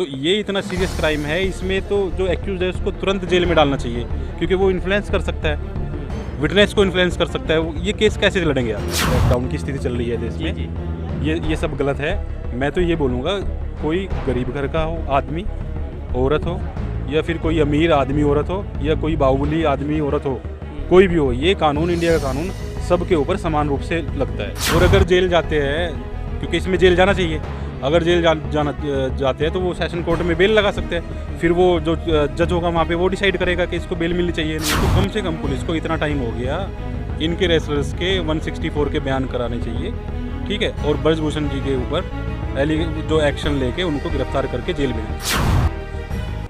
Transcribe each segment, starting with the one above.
तो ये इतना सीरियस क्राइम है, इसमें तो जो एक्यूज है उसको तुरंत जेल में डालना चाहिए, क्योंकि वो इन्फ्लुएंस कर सकता है, विटनेस को इन्फ्लुएंस कर सकता है। ये केस कैसे लड़ेंगे आप? लॉकडाउन की स्थिति चल रही है देश में, ये सब गलत है। मैं तो ये बोलूँगा, कोई गरीब घर का हो आदमी औरत हो, या फिर कोई अमीर आदमी औरत हो, या कोई बाहुबली आदमी औरत हो, कोई भी हो, ये कानून, इंडिया का कानून सबके ऊपर समान रूप से लगता है। और अगर जेल जाते हैं, क्योंकि इसमें जेल जाना चाहिए, अगर जेल जाते हैं तो वो सेशन कोर्ट में बेल लगा सकते हैं, फिर वो जो जज होगा वहाँ पे वो डिसाइड करेगा कि इसको बेल मिलनी चाहिए। तो कम से कम पुलिस को इतना टाइम हो गया, इनके रेसलर्स के 164 के बयान कराने चाहिए, ठीक है, और ब्रजभूषण जी के ऊपर जो एक्शन लेके उनको गिरफ्तार करके जेल भेजना।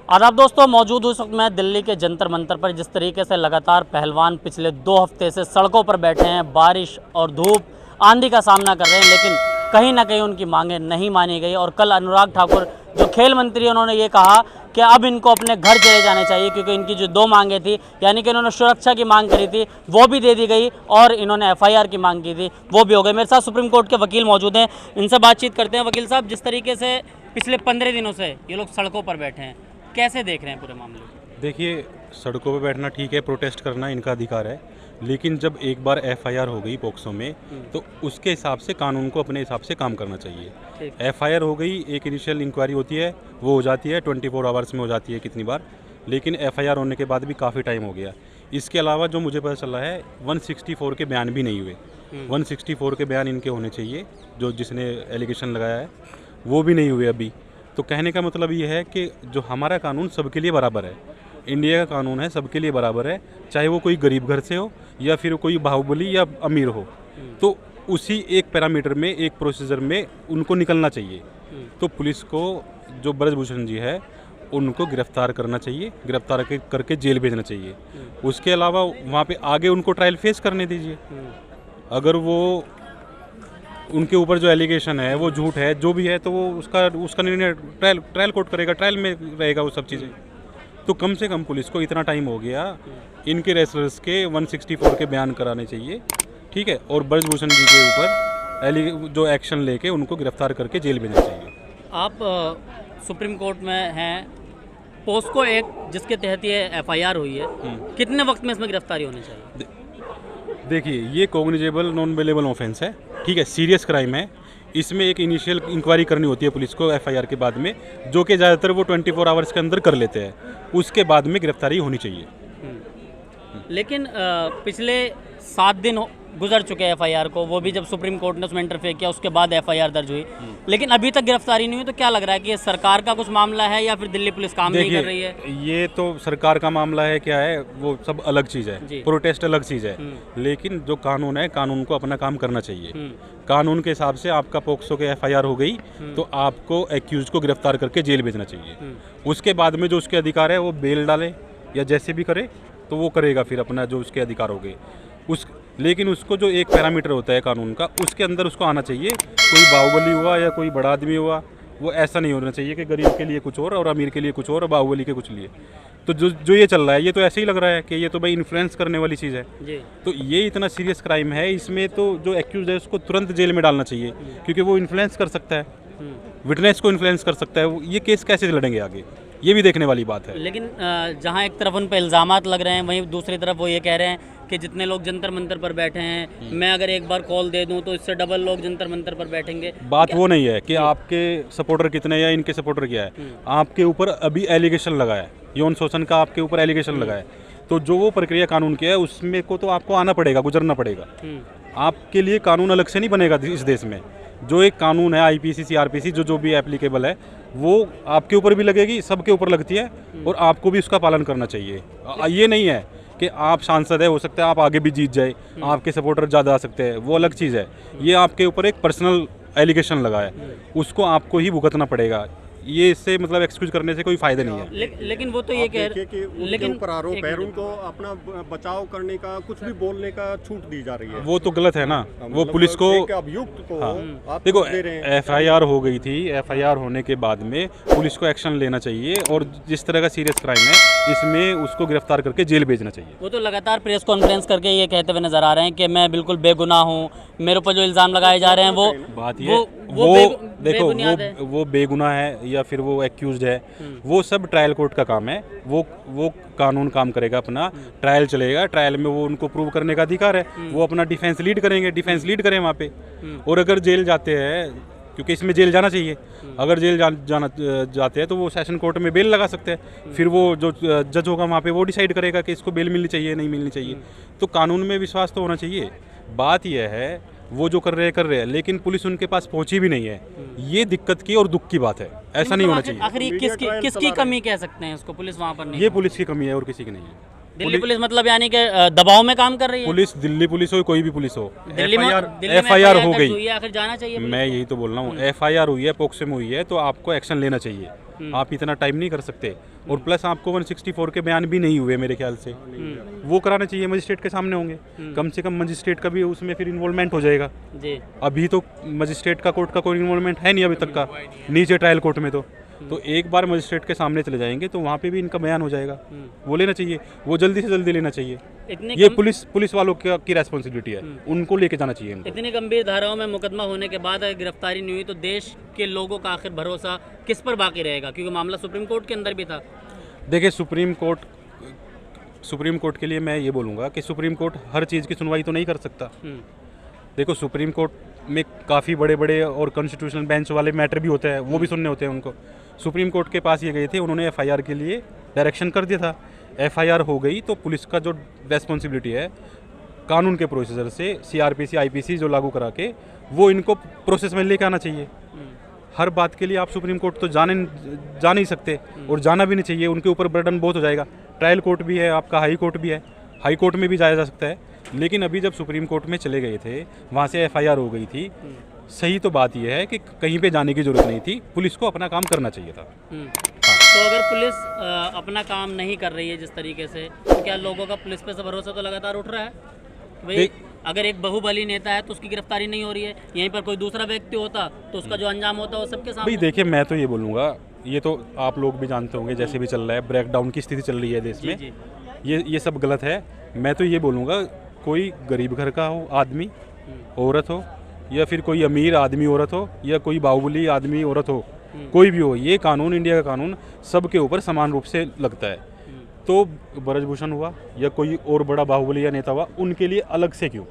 आदाब दोस्तों, मौजूद हूँ इस वक्त मैं दिल्ली के जंतर मंतर पर। जिस तरीके से लगातार पहलवान पिछले 2 हफ्ते से सड़कों पर बैठे हैं, बारिश और धूप आंधी का सामना कर रहे हैं, लेकिन कहीं ना कहीं उनकी मांगें नहीं मानी गई। और कल अनुराग ठाकुर जो खेल मंत्री, उन्होंने ये कहा कि अब इनको अपने घर चले जाने चाहिए, क्योंकि इनकी जो 2 मांगें थी, यानी कि इन्होंने सुरक्षा की मांग करी थी, वो भी दे दी गई, और इन्होंने FIR की मांग की थी, वो भी हो गई। मेरे साथ सुप्रीम कोर्ट के वकील मौजूद हैं, इनसे बातचीत करते हैं। वकील साहब, जिस तरीके से पिछले 15 दिनों से ये लोग सड़कों पर बैठे हैं, कैसे देख रहे हैं पूरे मामले को? देखिए, सड़कों पर बैठना ठीक है, प्रोटेस्ट करना इनका अधिकार है, लेकिन जब एक बार FIR हो गई पॉक्सो में, तो उसके हिसाब से कानून को अपने हिसाब से काम करना चाहिए। FIR हो गई, एक इनिशियल इंक्वायरी होती है, वो हो जाती है 24 आवर्स में हो जाती है कितनी बार, लेकिन FIR होने के बाद भी काफ़ी टाइम हो गया। इसके अलावा जो मुझे पता चला है, 164 के बयान भी नहीं हुए। 164 के बयान इनके होने चाहिए, जो जिसने एलिगेशन लगाया है, वो भी नहीं हुए अभी। तो कहने का मतलब ये है कि जो हमारा कानून सबके लिए बराबर है, इंडिया का कानून है, सबके लिए बराबर है, चाहे वो कोई गरीब घर से हो या फिर कोई बाहुबली या अमीर हो, तो उसी एक पैरामीटर में, एक प्रोसीजर में उनको निकलना चाहिए। तो पुलिस को, जो ब्रजभूषण जी है, उनको गिरफ्तार करना चाहिए, गिरफ्तार करके जेल भेजना चाहिए। उसके अलावा वहाँ पे आगे उनको ट्रायल फेस करने दीजिए। अगर वो उनके ऊपर जो एलिगेशन है वो झूठ है, जो भी है, तो वो उसका निर्णय ट्रायल कोर्ट करेगा, ट्रायल में रहेगा वो सब चीज़ें। तो कम से कम पुलिस को इतना टाइम हो गया, इनके रेसलर्स के 164 के बयान कराने चाहिए, ठीक है, और ब्रजभूषण जी के ऊपर जो एक्शन लेके उनको गिरफ्तार करके जेल भेजना चाहिए। आप सुप्रीम कोर्ट में हैं, पोस्को एक्ट जिसके तहत ये FIR हुई है, कितने वक्त में इसमें गिरफ्तारी होनी चाहिए? देखिए, ये कॉग्निजेबल नॉन बेलेबल ऑफेंस है, ठीक है, सीरियस क्राइम है। इसमें एक इनिशियल इंक्वायरी करनी होती है पुलिस को FIR के बाद में, जो कि ज़्यादातर वो 24 आवर्स के अंदर कर लेते हैं, उसके बाद में गिरफ्तारी होनी चाहिए। लेकिन पिछले 7 दिन गुजर चुके हैं FIR को, वो भी जब सुप्रीम कोर्ट ने उसमें इंटरफेयर किया, उसके बाद FIR दर्ज हुई, लेकिन अभी तक गिरफ्तारी नहीं हुई। तो क्या लग रहा है कि ये सरकार का कुछ मामला है या फिर दिल्ली पुलिस काम नहीं कर रही है? ये तो सरकार का मामला है, क्या है, वो सब अलग चीज़ है, प्रोटेस्ट अलग चीज़ है, लेकिन जो कानून है, कानून को अपना काम करना चाहिए। कानून के हिसाब से आपका पॉक्सो के FIR हो गई, तो आपको एक्यूज को गिरफ्तार करके जेल भेजना चाहिए। उसके बाद में जो उसके अधिकार है, वो बेल डाले या जैसे भी करे, तो वो करेगा फिर अपना जो उसके अधिकार हो गए लेकिन उसको जो एक पैरामीटर होता है कानून का, उसके अंदर उसको आना चाहिए। कोई बाहुबली हुआ या कोई बड़ा आदमी हुआ, वो ऐसा नहीं होना चाहिए कि गरीब के लिए कुछ और अमीर के लिए कुछ और बाहुबली के कुछ लिए। तो जो ये चल रहा है, ये तो ऐसे ही लग रहा है कि ये तो भाई इन्फ्लुएंस करने वाली चीज़ है जी। तो ये इतना सीरियस क्राइम है, इसमें तो जो एक्यूज है उसको तुरंत जेल में डालना चाहिए, क्योंकि वो इन्फ्लुएंस कर सकता है, विटनेस को इन्फ्लुएंस कर सकता है। ये केस कैसे लड़ेंगे आगे, ये भी देखने वाली बात है। लेकिन जहाँ एक तरफ उन पर इल्ज़ामात लग रहे हैं, वहीं दूसरी तरफ वो ये कह रहे हैं कि जितने लोग जंतर मंतर पर बैठे हैं, मैं अगर एक बार कॉल दे दूं तो इससे डबल लोग जंतर मंतर पर बैठेंगे। बात वो नहीं है कि आपके सपोर्टर कितने या इनके सपोर्टर क्या है, आपके ऊपर अभी एलिगेशन लगा है, यौन शोषण का आपके ऊपर एलिगेशन लगा है, तो जो वो प्रक्रिया कानून की है उसमें को तो आपको आना पड़ेगा, गुजरना पड़ेगा। आपके लिए कानून अलग से नहीं बनेगा इस देश में। जो एक कानून है IPC CRPC जो भी एप्लीकेबल है, वो आपके ऊपर भी लगेगी, सबके ऊपर लगती है, और आपको भी उसका पालन करना चाहिए। ये नहीं है कि आप सांसद है, हो सकता है आप आगे भी जीत जाए, आपके सपोर्टर ज़्यादा आ सकते हैं, वो अलग चीज़ है। ये आपके ऊपर एक पर्सनल एलिगेशन लगा है, उसको आपको ही भुगतना पड़ेगा। ये इससे मतलब एक्सक्यूज करने से कोई फायदा नहीं है। लेकिन वो तो ये कह रहे हैं, लेकिन पर आरोप है, उनको अपना बचाव करने का, कुछ भी बोलने का छूट दी जा रही है। वो तो गलत है ना, वो पुलिस को, अभियुक्त को आप देखो, FIR हो गई थी, FIR होने के बाद में पुलिस को एक्शन लेना चाहिए, और जिस तरह का सीरियस क्राइम है इसमें उसको गिरफ्तार करके जेल भेजना चाहिए। वो तो लगातार प्रेस कॉन्फ्रेंस करके ये कहते हुए नजर आ रहे हैं कि मैं बिल्कुल बेगुनाह हूँ, मेरे ऊपर जो इल्ज़ाम लगाए जा रहे हैं वो देखो बेबुनियाद है। वो बेगुनाह है या फिर वो एक्यूज्ड है, वो सब ट्रायल कोर्ट का काम है। वो कानून काम करेगा अपना, ट्रायल चलेगा, ट्रायल में वो उनको प्रूव करने का अधिकार है, वो अपना डिफेंस लीड करेंगे, डिफेंस लीड करें वहाँ पे। और अगर जेल जाते हैं, क्योंकि इसमें जेल जाना चाहिए, अगर जेल जाते हैं तो वो सेशन कोर्ट में बेल लगा सकते हैं, फिर वो जो जज होगा वहाँ पे वो डिसाइड करेगा कि इसको बेल मिलनी चाहिए नहीं मिलनी चाहिए। तो कानून में विश्वास तो होना चाहिए। बात यह है वो जो कर रहे हैं, लेकिन पुलिस उनके पास पहुंची भी नहीं है। ये दिक्कत की और दुख की बात है, ऐसा नहीं होना चाहिए। आखिर ये किसकी कमी कह सकते हैं इसको? पुलिस वहाँ पर नहीं, ये पुलिस की कमी है और किसी की नहीं है। दिल्ली पुलिस मतलब यानी कि दबाव में काम कर रही है। पुलिस, दिल्ली पुलिस हो कोई भी पुलिस हो, दिल्ली में FIR हो गई, आखिर जाना चाहिए। मैं यही तो बोल रहा हूँ, FIR हुई है, पोक्सो में हुई है, तो आपको एक्शन लेना चाहिए। आप इतना टाइम नहीं कर सकते। और प्लस आपको 164 के बयान भी नहीं हुए मेरे ख्याल से, वो कराना चाहिए, मजिस्ट्रेट के सामने होंगे। कम से कम मजिस्ट्रेट का भी उसमें फिर इन्वॉल्वमेंट हो जाएगा जी। अभी तो मजिस्ट्रेट का कोर्ट का कोई इन्वॉल्वमेंट है नहीं अभी तक का, नीचे ट्रायल कोर्ट में तो एक बार मजिस्ट्रेट के सामने चले जाएंगे तो वहाँ पे भी इनका बयान हो जाएगा। वो लेना चाहिए, वो जल्दी से जल्दी लेना चाहिए। ये पुलिस वालों की रेस्पॉन्सिबिलिटी है, उनको लेके जाना चाहिए इनको। इतनी गंभीर धाराओं में मुकदमा होने के बाद अगर गिरफ्तारी नहीं हुई तो देश के लोगों का आखिर भरोसा किस पर बाकी रहेगा? क्योंकि मामला सुप्रीम कोर्ट के अंदर भी था। देखिए, सुप्रीम कोर्ट के लिए मैं ये बोलूँगा कि सुप्रीम कोर्ट हर चीज़ की सुनवाई तो नहीं कर सकता। देखो, सुप्रीम कोर्ट में काफ़ी बड़े बड़े और कॉन्स्टिट्यूशनल बेंच वाले मैटर भी होते हैं, वो भी सुनने होते हैं उनको। सुप्रीम कोर्ट के पास ये गए थे, उन्होंने FIR के लिए डायरेक्शन कर दिया था। FIR हो गई तो पुलिस का जो रेस्पॉन्सिबिलिटी है कानून के प्रोसीजर से, CRPC IPC जो लागू करा के वो इनको प्रोसेस में लेके आना चाहिए। हर बात के लिए आप सुप्रीम कोर्ट तो जा नहीं सकते और जाना भी नहीं चाहिए, उनके ऊपर बर्डन बहुत हो जाएगा। ट्रायल कोर्ट भी है आपका, हाई कोर्ट भी है, हाई कोर्ट में भी जाया जा सकता है। लेकिन अभी जब सुप्रीम कोर्ट में चले गए थे, वहाँ से FIR हो गई थी, सही तो बात यह है कि कहीं पे जाने की जरूरत नहीं थी, पुलिस को अपना काम करना चाहिए था। तो अगर पुलिस अपना काम नहीं कर रही है जिस तरीके से, तो क्या लोगों का पुलिस पे से भरोसा तो लगातार उठ रहा है? भाई अगर एक बाहुबली नेता है तो उसकी गिरफ्तारी नहीं हो रही है, यहीं पर कोई दूसरा व्यक्ति होता तो उसका जो अंजाम होता है वो सबके सामने। भाई देखिए, मैं तो ये बोलूँगा, ये तो आप लोग भी जानते होंगे, जैसे भी चल रहा है, ब्रेकडाउन की स्थिति चल रही है देश में, ये सब गलत है। मैं तो ये बोलूँगा, कोई गरीब घर का हो आदमी औरत हो, या फिर कोई अमीर आदमी औरत हो, या कोई बाहुबली आदमी औरत हो, कोई भी हो, ये कानून, इंडिया का कानून सबके ऊपर समान रूप से लगता है। तो ब्रजभूषण हुआ या कोई और बड़ा बाहुबली या नेता हुआ, उनके लिए अलग से क्यों?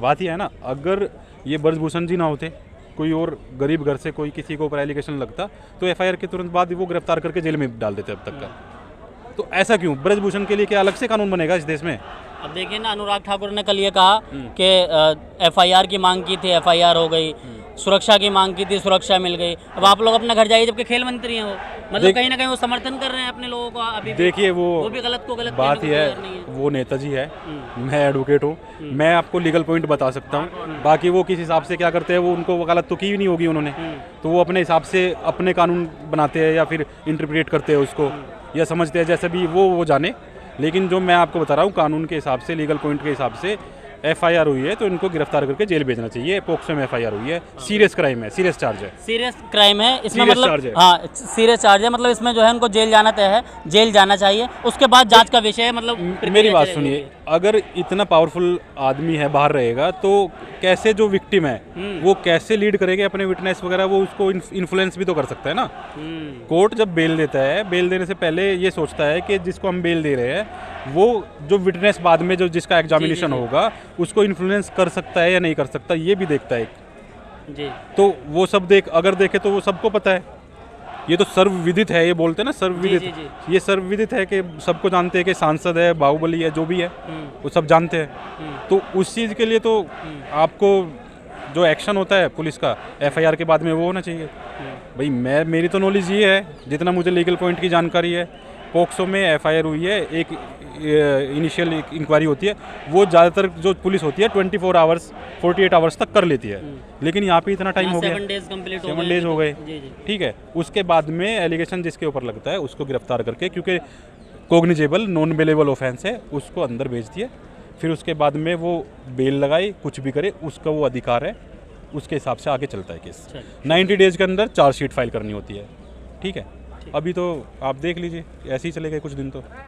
बात यह है ना, अगर ये ब्रजभूषण जी ना होते, कोई और गरीब घर से कोई किसी को ऊपर एलिगेशन लगता तो FIR के तुरंत बाद वो गिरफ्तार करके जेल में डाल देते अब तक का। तो ऐसा क्यों? ब्रजभूषण के लिए क्या अलग से कानून बनेगा इस देश में? अब देखिए ना, अनुराग ठाकुर ने कल ये कहा कि FIR की मांग की थी, FIR हो गई, सुरक्षा की मांग की थी, सुरक्षा मिल गई। अब आप लोग अपना घर जाइए, जबकि खेल मंत्री हैं वो, मतलब कहीं ना कहीं वो समर्थन कर रहे हैं अपने लोगों को अभी। देखिए, वो भी गलत को गलत बात ही है, वो नेताजी है, मैं एडवोकेट हूँ, मैं आपको लीगल पॉइंट बता सकता हूँ। बाकी वो किस हिसाब से क्या करते हैं, वो उनको वकालत तो की नहीं होगी उन्होंने, तो वो अपने हिसाब से अपने कानून बनाते हैं या फिर इंटरप्रेट करते हैं उसको, या समझते हैं, जैसे भी वो जाने। लेकिन जो मैं आपको बता रहा हूँ, कानून के हिसाब से, लीगल पॉइंट के हिसाब से FIR हुई है तो इनको गिरफ्तार करके जेल भेजना चाहिए। पोक्सो में FIR हुई है, सीरियस क्राइम है, सीरियस चार्ज है, सीरियस क्राइम है इसमें, serious मतलब charge है। हाँ, सीरियस चार्ज है, मतलब इसमें जो है उनको जेल जाना तय है, जेल जाना चाहिए। उसके बाद जांच का विषय है, मतलब मेरी बात सुनिए, अगर इतना पावरफुल आदमी है बाहर रहेगा तो कैसे जो विक्टिम है वो कैसे लीड करेगा अपने विटनेस वगैरह, वो उसको इन्फ्लुएंस भी तो कर सकता है ना। कोर्ट जब बेल देता है, बेल देने से पहले ये सोचता है कि जिसको हम बेल दे रहे हैं वो जो विटनेस बाद में जो जिसका एग्जामिनेशन होगा उसको इन्फ्लुएंस कर सकता है या नहीं कर सकता, ये भी देखता है जी। तो वो सब अगर देखे तो वो सबको पता है। ये तो सर्वविदित है, ये बोलते हैं ना सर्वविदित, ये सर्वविदित है कि सबको जानते हैं कि सांसद है, बाहुबली है, जो भी है वो सब जानते हैं। तो उस चीज़ के लिए तो आपको जो एक्शन होता है पुलिस का FIR के बाद में वो होना चाहिए। भाई मेरी तो नॉलेज ये है, जितना मुझे लीगल पॉइंट की जानकारी है, पोक्सो में FIR हुई है, एक इनिशियल इंक्वायरी होती है, वो ज़्यादातर जो पुलिस होती है 24 आवर्स 48 आवर्स तक कर लेती है। लेकिन यहाँ पे इतना टाइम हो गया, 7 डेज हो गए, ठीक है। उसके बाद में एलिगेशन जिसके ऊपर लगता है उसको गिरफ्तार करके, क्योंकि कोग्निजेबल नॉन बेलेबल ऑफेंस है, उसको अंदर भेज दिया। फिर उसके बाद में वो बेल लगाए, कुछ भी करे, उसका वो अधिकार है, उसके हिसाब से आगे चलता है केस। 90 डेज के अंदर चार्जशीट फाइल करनी होती है, ठीक है। अभी तो आप देख लीजिए, ऐसे ही चले गए कुछ दिन तो।